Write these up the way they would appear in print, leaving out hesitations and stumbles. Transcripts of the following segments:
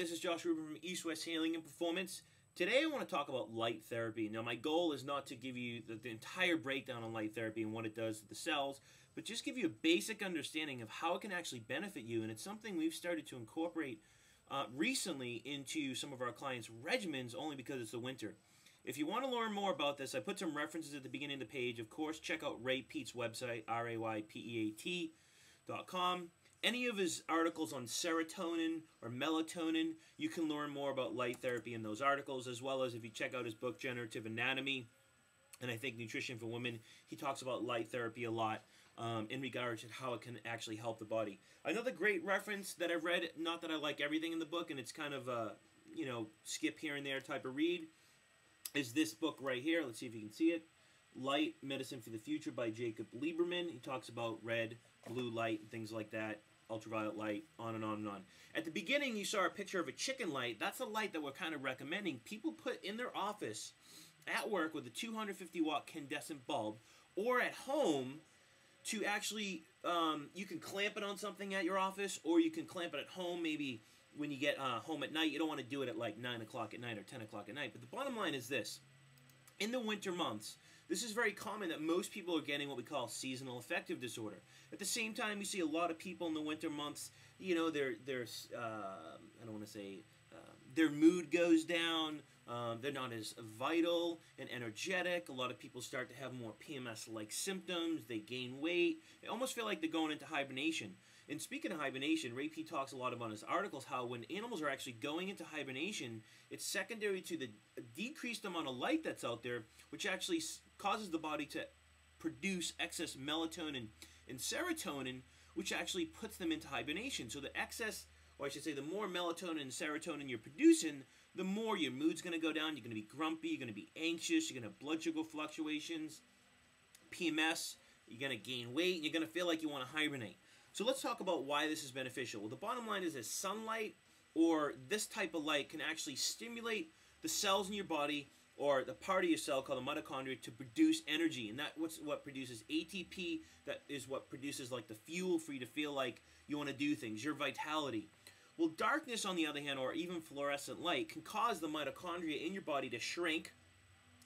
this is Josh Rubin from East West Healing and Performance. Today I want to talk about light therapy. Now my goal is not to give you the entire breakdown on light therapy and what it does to the cells, but just give you a basic understanding of how it can actually benefit you, and it's something we've started to incorporate recently into some of our clients' regimens only because it's the winter. If you want to learn more about this, I put some references at the beginning of the page. Of course, check out Ray Peat's website, raypeat.com. Any of his articles on serotonin or melatonin, you can learn more about light therapy in those articles, as well as if you check out his book, Generative Anatomy, and I think Nutrition for Women, he talks about light therapy a lot in regards to how it can actually help the body. Another great reference that I've read, not that I like everything in the book, and it's kind of a, skip here and there type of read, is this book right here. Let's see if you can see it. Light Medicine for the Future by Jacob Lieberman. He talks about red, blue light, and things like that. Ultraviolet light, on and on and on. At the beginning, you saw a picture of a chicken light. That's a light that we're kind of recommending people put in their office at work with a 250-watt incandescent bulb, or at home to actually, you can clamp it on something at your office, or you can clamp it at home. Maybe when you get home at night, you don't want to do it at like 9 o'clock at night or 10 o'clock at night. But the bottom line is this. In the winter months, this is very common that most people are getting what we call seasonal affective disorder. At the same time, you see a lot of people in the winter months, I don't want to say, their mood goes down, they're not as vital and energetic. A lot of people start to have more PMS-like symptoms, they gain weight, they almost feel like they're going into hibernation. And speaking of hibernation, Ray P talks a lot about in his articles how when animals are actually going into hibernation, it's secondary to the decreased amount of light that's out there, which actually causes the body to produce excess melatonin and serotonin, which actually puts them into hibernation. So the excess, or I should say the more melatonin and serotonin you're producing, the more your mood's going to go down. You're going to be grumpy, you're going to be anxious, you're going to have blood sugar fluctuations, PMS, you're going to gain weight, and you're going to feel like you want to hibernate. So let's talk about why this is beneficial. Well, the bottom line is that sunlight or this type of light can actually stimulate the cells in your body, or the part of your cell called the mitochondria, to produce energy. And that's what produces ATP. That is what produces like the fuel for you to feel like you want to do things, your vitality. Well, darkness, on the other hand, or even fluorescent light, can cause the mitochondria in your body to shrink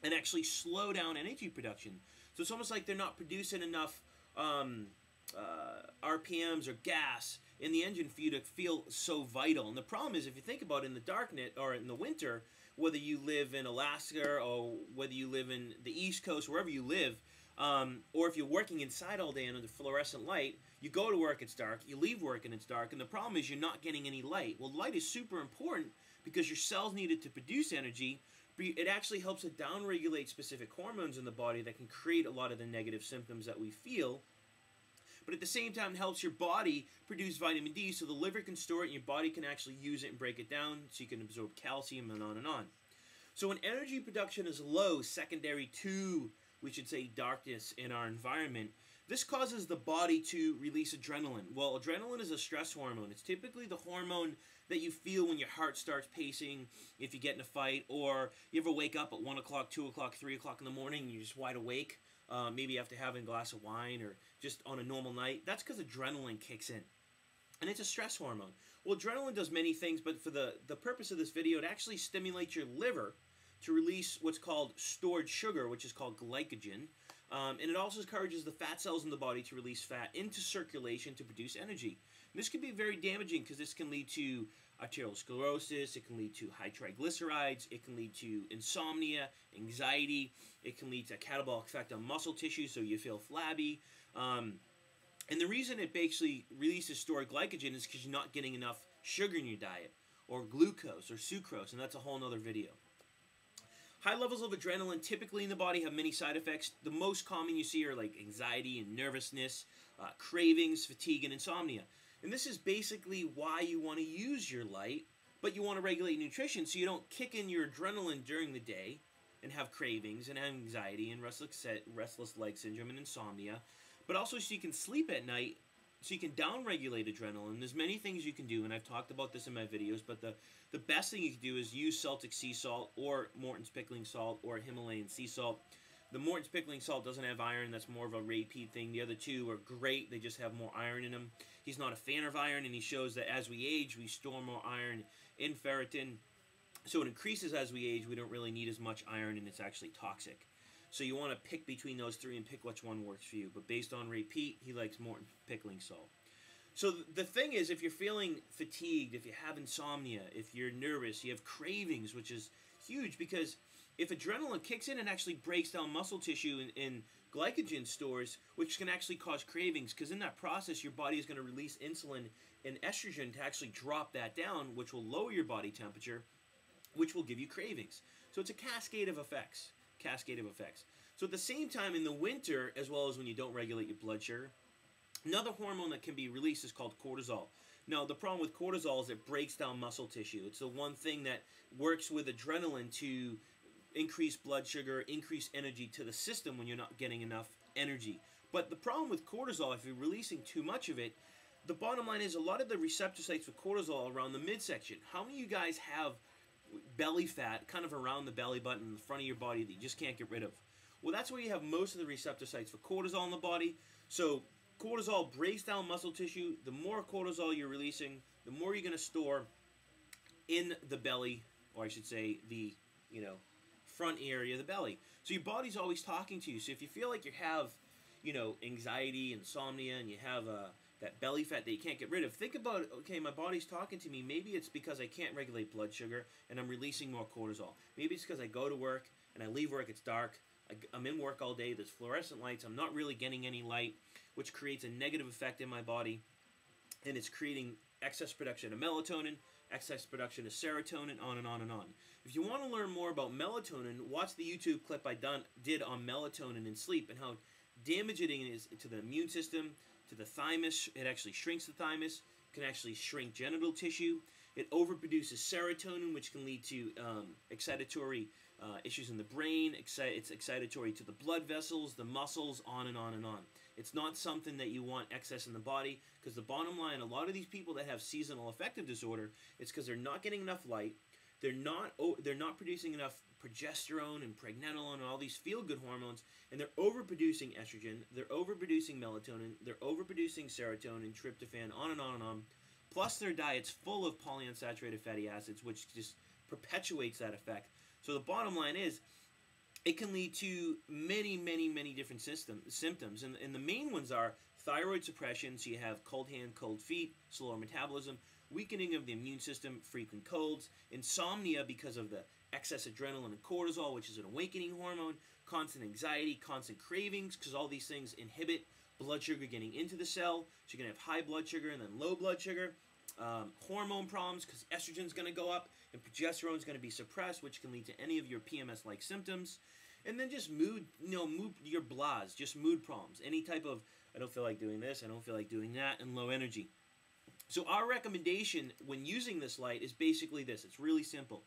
and actually slow down energy production. So it's almost like they're not producing enough RPMs or gas in the engine for you to feel so vital. And the problem is, if you think about it, in the darkness or in the winter, whether you live in Alaska or whether you live in the East Coast, wherever you live, or if you're working inside all day under the fluorescent light, you go to work, it's dark, you leave work and it's dark, and the problem is you're not getting any light. Well, light is super important because your cells need it to produce energy. It actually helps to downregulate specific hormones in the body that can create a lot of the negative symptoms that we feel. But at the same time, it helps your body produce vitamin D, so the liver can store it and your body can actually use it and break it down so you can absorb calcium and on and on. So when energy production is low, secondary to, we should say, darkness in our environment, this causes the body to release adrenaline. Well, adrenaline is a stress hormone. It's typically the hormone that you feel when your heart starts pacing, if you get in a fight, or you ever wake up at 1 o'clock, 2 o'clock, 3 o'clock in the morning and you're just wide awake. Maybe after having a glass of wine or just on a normal night. That's because adrenaline kicks in. And it's a stress hormone. Well, adrenaline does many things, but for the purpose of this video, it actually stimulates your liver to release what's called stored sugar, which is called glycogen. And it also encourages the fat cells in the body to release fat into circulation to produce energy. And this can be very damaging because this can lead to arteriosclerosis, it can lead to high triglycerides, it can lead to insomnia, anxiety, it can lead to a catabolic effect on muscle tissue, so you feel flabby. And the reason it basically releases stored glycogen is because you're not getting enough sugar in your diet, or glucose, or sucrose, and that's a whole nother video. High levels of adrenaline typically in the body have many side effects. The most common you see are like anxiety and nervousness, cravings, fatigue, and insomnia. And this is basically why you want to use your light, but you want to regulate nutrition so you don't kick in your adrenaline during the day and have cravings and anxiety and restless leg syndrome and insomnia, but also so you can sleep at night, so you can downregulate adrenaline. There's many things you can do, and I've talked about this in my videos, but the best thing you can do is use Celtic sea salt or Morton's pickling salt or Himalayan sea salt. The Morton's pickling salt doesn't have iron. That's more of a Ray Peat thing. The other two are great. They just have more iron in them. He's not a fan of iron, and he shows that as we age, we store more iron in ferritin. So it increases as we age. We don't really need as much iron, and it's actually toxic. So you want to pick between those three and pick which one works for you. But based on Ray Pete, he likes Morton pickling salt. So the thing is, if you're feeling fatigued, if you have insomnia, if you're nervous, you have cravings, which is huge, because if adrenaline kicks in, it actually breaks down muscle tissue in glycogen stores, which can actually cause cravings, because in that process, your body is going to release insulin and estrogen to actually drop that down, which will lower your body temperature, which will give you cravings. So it's a cascade of effects. So at the same time, in the winter, as well as when you don't regulate your blood sugar, another hormone that can be released is called cortisol. Now, the problem with cortisol is it breaks down muscle tissue. It's the one thing that works with adrenaline to increase blood sugar, increase energy to the system when you're not getting enough energy. But the problem with cortisol, if you're releasing too much of it, the bottom line is a lot of the receptor sites for cortisol around the midsection. How many of you guys have belly fat kind of around the belly button in the front of your body that you just can't get rid of? Well, that's where you have most of the receptor sites for cortisol in the body. So cortisol breaks down muscle tissue. The more cortisol you're releasing, the more you're going to store in the belly, or I should say the, front area of the belly. So your body's always talking to you. So if you feel like you have, anxiety, insomnia, and you have that belly fat that you can't get rid of, think about, okay, my body's talking to me. Maybe it's because I can't regulate blood sugar and I'm releasing more cortisol. Maybe it's because I go to work and I leave work, it's dark. I'm in work all day, there's fluorescent lights, I'm not really getting any light, which creates a negative effect in my body, and it's creating excess production of melatonin, excess production of serotonin, on and on and on. If you want to learn more about melatonin, watch the YouTube clip I did on melatonin and sleep and how damaging it is to the immune system, to the thymus. It actually shrinks the thymus, can actually shrink genital tissue. It overproduces serotonin, which can lead to excitatory issues in the brain. It's excitatory to the blood vessels, the muscles, on and on and on. It's not something that you want excess in the body, because the bottom line, a lot of these people that have seasonal affective disorder, it's because they're not getting enough light, they're not producing enough progesterone and pregnenolone and all these feel-good hormones, and they're overproducing estrogen, they're overproducing melatonin, they're overproducing serotonin, tryptophan, on and on and on. Plus their diet's full of polyunsaturated fatty acids, which just perpetuates that effect. So the bottom line is, it can lead to many, many, many different symptoms. And the main ones are thyroid suppression, so you have cold hand, cold feet, slower metabolism, weakening of the immune system, frequent colds, insomnia because of the excess adrenaline and cortisol, which is an awakening hormone, constant anxiety, constant cravings, because all these things inhibit blood sugar getting into the cell, so you're going to have high blood sugar and then low blood sugar. Hormone problems, because estrogen is going to go up and progesterone is going to be suppressed, which can lead to any of your PMS-like symptoms. And then just mood, your blahs, just mood problems. Any type of, I don't feel like doing this, I don't feel like doing that, and low energy. So our recommendation when using this light is basically this. It's really simple.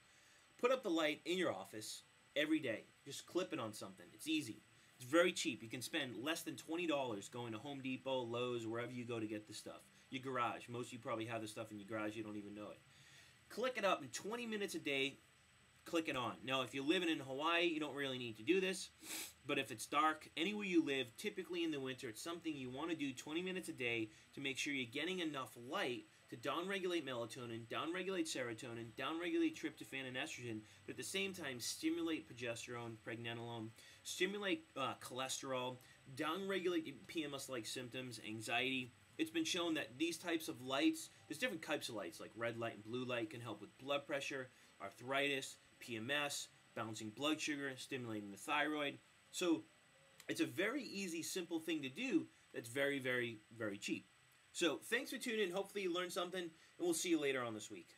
Put up the light in your office every day. Just clip it on something. It's easy. It's very cheap. You can spend less than $20 going to Home Depot, Lowe's, wherever you go to get this stuff. Your garage. Most of you probably have this stuff in your garage. You don't even know it. Click it up in 20 minutes a day. Click it on. Now, if you're living in Hawaii, you don't really need to do this. But if it's dark, anywhere you live, typically in the winter, it's something you want to do 20 minutes a day to make sure you're getting enough light to downregulate melatonin, downregulate serotonin, downregulate tryptophan and estrogen, but at the same time stimulate progesterone, pregnenolone, stimulate cholesterol, downregulate PMS-like symptoms, anxiety. It's been shown that these types of lights, there's different types of lights, like red light and blue light, can help with blood pressure, arthritis, PMS, balancing blood sugar, stimulating the thyroid. So it's a very easy, simple thing to do that's very, very, very cheap. So thanks for tuning in. Hopefully you learned something, and we'll see you later on this week.